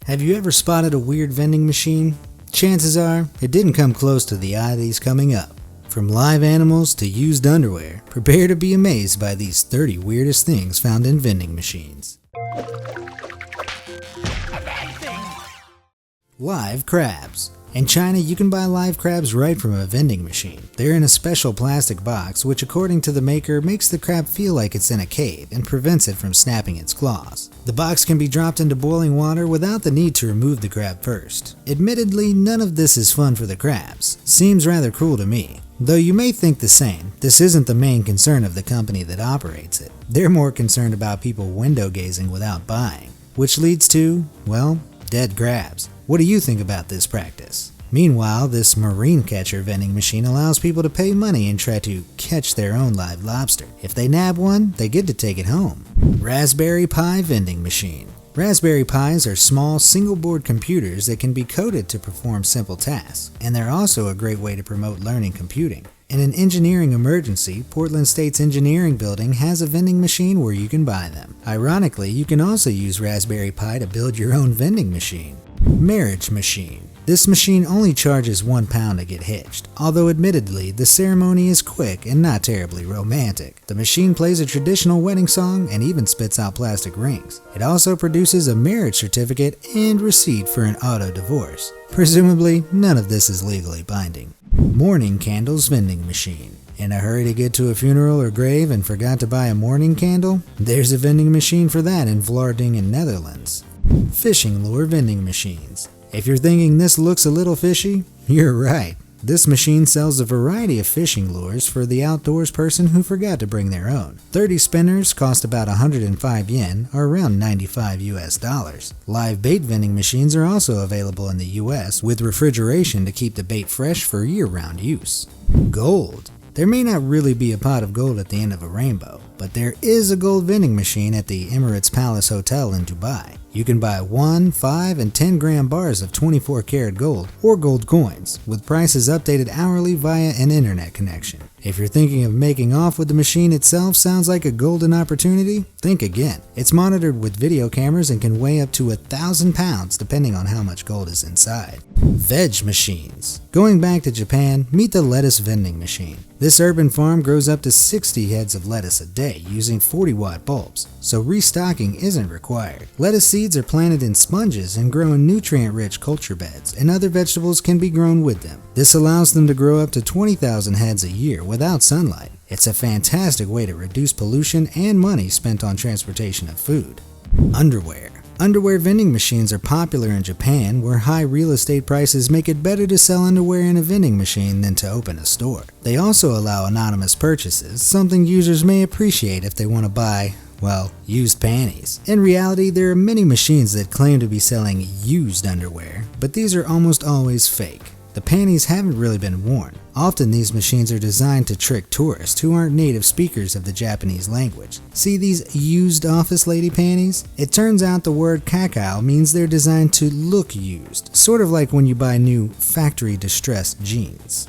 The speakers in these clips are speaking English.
Have you ever spotted a weird vending machine? Chances are, it didn't come close to the eye that's coming up. From live animals to used underwear, prepare to be amazed by these 30 weirdest things found in vending machines. Live crabs. In China, you can buy live crabs right from a vending machine. They're in a special plastic box, which according to the maker makes the crab feel like it's in a cave and prevents it from snapping its claws. The box can be dropped into boiling water without the need to remove the crab first. Admittedly, none of this is fun for the crabs. Seems rather cruel to me. Though you may think the same, this isn't the main concern of the company that operates it. They're more concerned about people window gazing without buying, which leads to, well, dead crabs. What do you think about this practice? Meanwhile, this marine catcher vending machine allows people to pay money and try to catch their own live lobster. If they nab one, they get to take it home. Raspberry Pi vending machine. Raspberry Pis are small single-board computers that can be coded to perform simple tasks, and they're also a great way to promote learning computing. In an engineering emergency, Portland State's engineering building has a vending machine where you can buy them. Ironically, you can also use Raspberry Pi to build your own vending machine. Marriage machine. This machine only charges £1 to get hitched, although admittedly the ceremony is quick and not terribly romantic. The machine plays a traditional wedding song and even spits out plastic rings. It also produces a marriage certificate and receipt for an auto divorce. Presumably, none of this is legally binding. Mourning candles vending machine. In a hurry to get to a funeral or grave and forgot to buy a mourning candle? There's a vending machine for that in Vending in Netherlands. Fishing lure vending machines. If you're thinking this looks a little fishy, you're right. This machine sells a variety of fishing lures for the outdoors person who forgot to bring their own. 30 spinners cost about 105 yen, or around $95 US. Live bait vending machines are also available in the US with refrigeration to keep the bait fresh for year-round use. Gold. There may not really be a pot of gold at the end of a rainbow, but there is a gold vending machine at the Emirates Palace Hotel in Dubai. You can buy 1, 5, and 10 gram bars of 24 karat gold or gold coins, with prices updated hourly via an internet connection. If you're thinking of making off with the machine itself sounds like a golden opportunity, think again. It's monitored with video cameras and can weigh up to 1,000 pounds depending on how much gold is inside. Veg machines. Going back to Japan, meet the lettuce vending machine. This urban farm grows up to 60 heads of lettuce a day using 40-watt bulbs, so restocking isn't required. Lettuce seeds are planted in sponges and grow in nutrient-rich culture beds, and other vegetables can be grown with them. This allows them to grow up to 20,000 heads a year without sunlight. It's a fantastic way to reduce pollution and money spent on transportation of food. Underwear. Underwear vending machines are popular in Japan, where high real estate prices make it better to sell underwear in a vending machine than to open a store. They also allow anonymous purchases, something users may appreciate if they want to buy, well, used panties. In reality, there are many machines that claim to be selling used underwear, but these are almost always fake. The panties haven't really been worn. Often these machines are designed to trick tourists who aren't native speakers of the Japanese language. See these used office lady panties? It turns out the word kakao means they're designed to look used, sort of like when you buy new factory distressed jeans.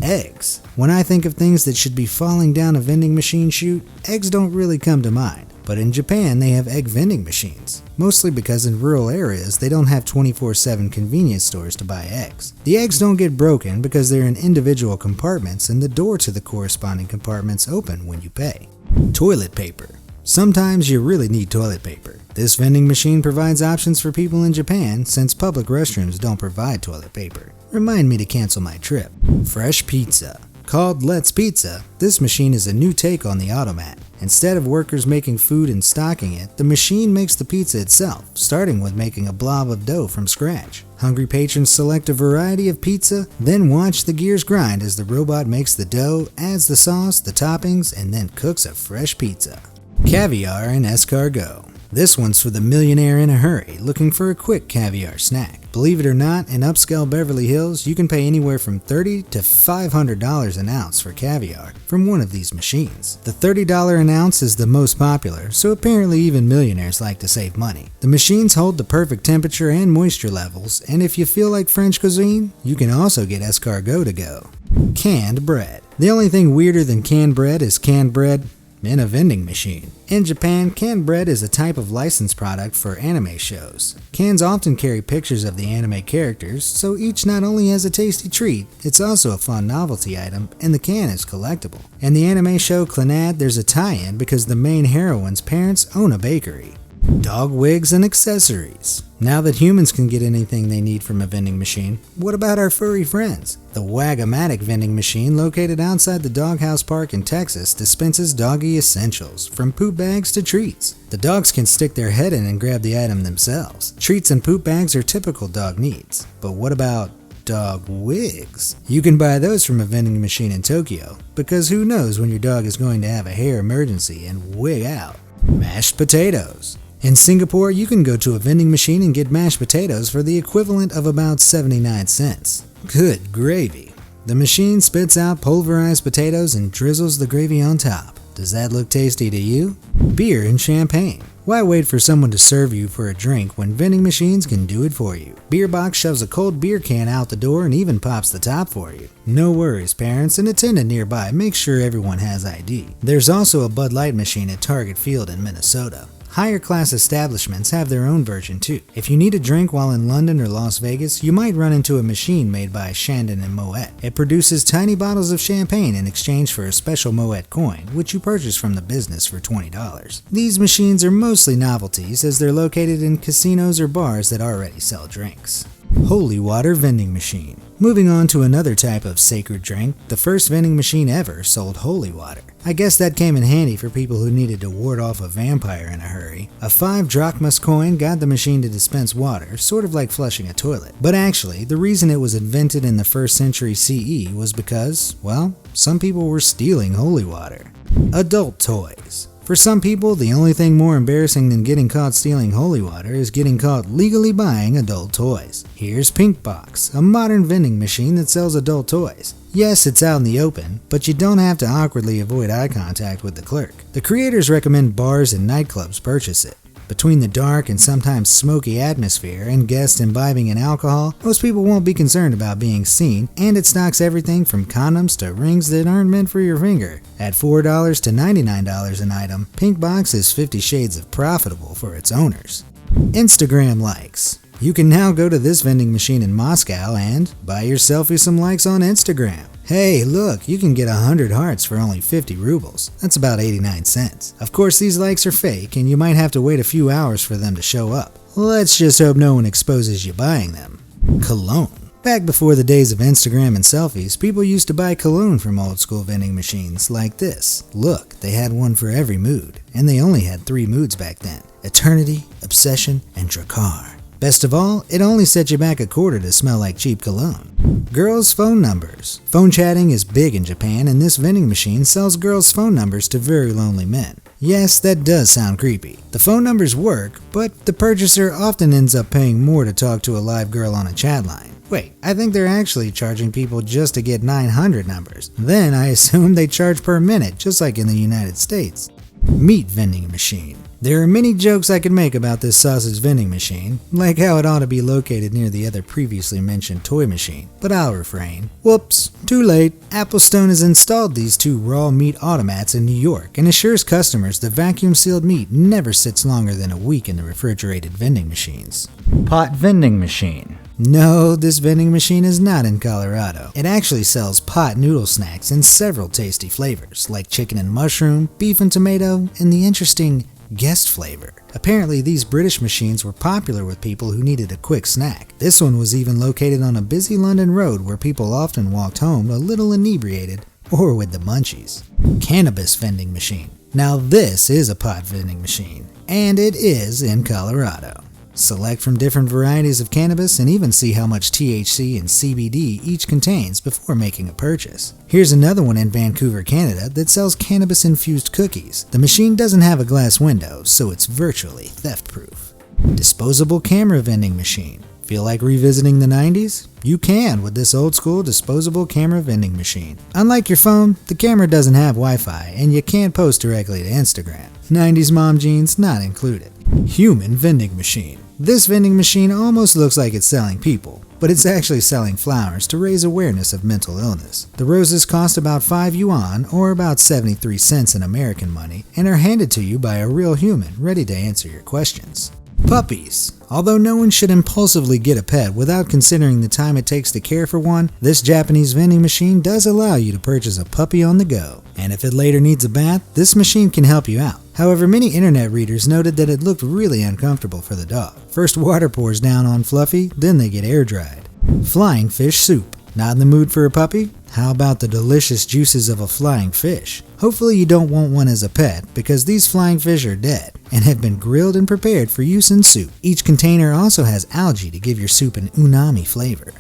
Eggs. When I think of things that should be falling down a vending machine chute, eggs don't really come to mind. But in Japan, they have egg vending machines, mostly because in rural areas they don't have 24/7 convenience stores to buy eggs. The eggs don't get broken because they're in individual compartments and the door to the corresponding compartments open when you pay. Toilet paper. Sometimes you really need toilet paper. This vending machine provides options for people in Japan since public restrooms don't provide toilet paper. Remind me to cancel my trip. Fresh pizza. Called Let's Pizza, this machine is a new take on the automat. Instead of workers making food and stocking it, the machine makes the pizza itself, starting with making a blob of dough from scratch. Hungry patrons select a variety of pizza, then watch the gears grind as the robot makes the dough, adds the sauce, the toppings, and then cooks a fresh pizza. Caviar and escargot. This one's for the millionaire in a hurry, looking for a quick caviar snack. Believe it or not, in upscale Beverly Hills, you can pay anywhere from $30 to $500 an ounce for caviar from one of these machines. The $30 an ounce is the most popular, so apparently even millionaires like to save money. The machines hold the perfect temperature and moisture levels, and if you feel like French cuisine, you can also get escargot to go. Canned bread. The only thing weirder than canned bread is canned bread in a vending machine. In Japan, canned bread is a type of licensed product for anime shows. Cans often carry pictures of the anime characters, so each not only has a tasty treat, it's also a fun novelty item, and the can is collectible. In the anime show COLOGNE, there's a tie-in because the main heroine's parents own a bakery. Dog wigs and accessories. Now that humans can get anything they need from a vending machine, what about our furry friends? The Wag-O-Matic vending machine, located outside the Doghouse Park in Texas, dispenses doggy essentials, from poop bags to treats. The dogs can stick their head in and grab the item themselves. Treats and poop bags are typical dog needs. But what about dog wigs? You can buy those from a vending machine in Tokyo, because who knows when your dog is going to have a hair emergency and wig out. Mashed potatoes. In Singapore, you can go to a vending machine and get mashed potatoes for the equivalent of about 79 cents. Good gravy. The machine spits out pulverized potatoes and drizzles the gravy on top. Does that look tasty to you? Beer and champagne. Why wait for someone to serve you for a drink when vending machines can do it for you? Beer Box shoves a cold beer can out the door and even pops the top for you. No worries, parents. An attendant nearby makes sure everyone has ID. There's also a Bud Light machine at Target Field in Minnesota. Higher class establishments have their own version too. If you need a drink while in London or Las Vegas, you might run into a machine made by Chandon and Moet. It produces tiny bottles of champagne in exchange for a special Moet coin, which you purchase from the business for $20. These machines are mostly novelties as they're located in casinos or bars that already sell drinks. Holy water vending machine. Moving on to another type of sacred drink, the first vending machine ever sold holy water. I guess that came in handy for people who needed to ward off a vampire in a hurry. A 5 drachmas coin got the machine to dispense water, sort of like flushing a toilet. But actually, the reason it was invented in the 1st century CE was because, well, some people were stealing holy water. Adult toys. For some people, the only thing more embarrassing than getting caught stealing holy water is getting caught legally buying adult toys. Here's Pink Box, a modern vending machine that sells adult toys. Yes, it's out in the open, but you don't have to awkwardly avoid eye contact with the clerk. The creators recommend bars and nightclubs purchase it. Between the dark and sometimes smoky atmosphere and guests imbibing in alcohol, most people won't be concerned about being seen, and it stocks everything from condoms to rings that aren't meant for your finger. At $4 to $99 an item, Pink Box is 50 shades of profitable for its owners. Instagram likes. You can now go to this vending machine in Moscow and buy your selfie some likes on Instagram. Hey, look, you can get 100 hearts for only 50 rubles. That's about 89 cents. Of course, these likes are fake, and you might have to wait a few hours for them to show up. Let's just hope no one exposes you buying them. Cologne. Back before the days of Instagram and selfies, people used to buy cologne from old school vending machines like this. Look, they had one for every mood, and they only had 3 moods back then: Eternity, Obsession, and Drakkar. Best of all, it only set you back a quarter to smell like cheap cologne. Girls' phone numbers. Phone chatting is big in Japan, and this vending machine sells girls' phone numbers to very lonely men. Yes, that does sound creepy. The phone numbers work, but the purchaser often ends up paying more to talk to a live girl on a chat line. Wait, I think they're actually charging people just to get 900 numbers. Then I assume they charge per minute, just like in the United States. Meat vending machine. There are many jokes I could make about this sausage vending machine, like how it ought to be located near the other previously mentioned toy machine, but I'll refrain. Whoops, too late. Applestone has installed these 2 raw meat automats in New York and assures customers the vacuum-sealed meat never sits longer than a week in the refrigerated vending machines. Pot vending machine. No, this vending machine is not in Colorado. It actually sells pot noodle snacks in several tasty flavors, like chicken and mushroom, beef and tomato, and the interesting guest flavor. Apparently, these British machines were popular with people who needed a quick snack. This one was even located on a busy London road where people often walked home a little inebriated or with the munchies. Cannabis vending machine. Now this is a pot vending machine, and it is in Colorado. Select from different varieties of cannabis and even see how much THC and CBD each contains before making a purchase. Here's another one in Vancouver, Canada that sells cannabis-infused cookies. The machine doesn't have a glass window, so it's virtually theft-proof. Disposable camera vending machine. Feel like revisiting the 90s? You can with this old-school disposable camera vending machine. Unlike your phone, the camera doesn't have Wi-Fi, and you can't post directly to Instagram. 90s mom jeans not included. Human vending machine. This vending machine almost looks like it's selling people, but it's actually selling flowers to raise awareness of mental illness. The roses cost about 5 yuan, or about 73 cents in American money, and are handed to you by a real human ready to answer your questions. Puppies. Although no one should impulsively get a pet without considering the time it takes to care for one, this Japanese vending machine does allow you to purchase a puppy on the go. And if it later needs a bath, this machine can help you out. However, many internet readers noted that it looked really uncomfortable for the dog. First water pours down on Fluffy, then they get air dried. Flying fish soup. Not in the mood for a puppy? How about the delicious juices of a flying fish? Hopefully you don't want one as a pet, because these flying fish are dead and have been grilled and prepared for use in soup. Each container also has algae to give your soup an umami flavor.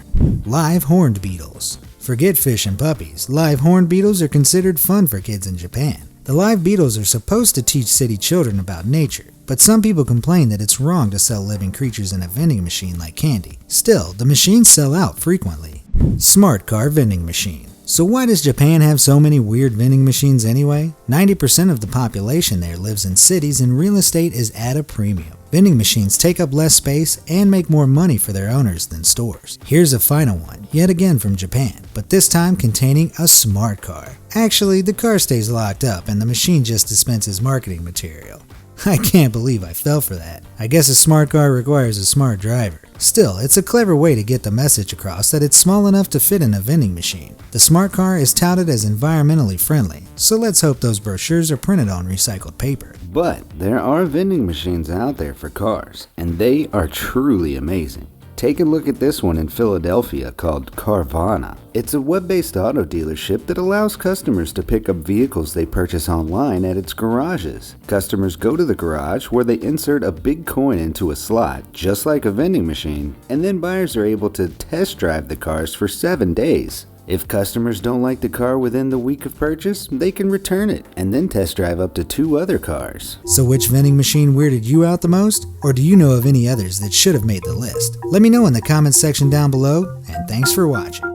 Live horned beetles. Forget fish and puppies. Live horned beetles are considered fun for kids in Japan. The live beetles are supposed to teach city children about nature, but some people complain that it's wrong to sell living creatures in a vending machine like candy. Still, the machines sell out frequently. Smart car vending machine. So why does Japan have so many weird vending machines anyway? 90% of the population there lives in cities and real estate is at a premium. Vending machines take up less space and make more money for their owners than stores. Here's a final one, yet again from Japan, but this time containing a smart car. Actually, the car stays locked up and the machine just dispenses marketing material. I can't believe I fell for that. I guess a smart car requires a smart driver. Still, it's a clever way to get the message across that it's small enough to fit in a vending machine. The smart car is touted as environmentally friendly, so let's hope those brochures are printed on recycled paper. But there are vending machines out there for cars, and they are truly amazing. Take a look at this one in Philadelphia called Carvana. It's a web-based auto dealership that allows customers to pick up vehicles they purchase online at its garages. Customers go to the garage where they insert a big coin into a slot, just like a vending machine, and then buyers are able to test drive the cars for 7 days. If customers don't like the car within the week of purchase, they can return it and then test drive up to 2 other cars. So which vending machine weirded you out the most? Or do you know of any others that should have made the list? Let me know in the comments section down below, and thanks for watching.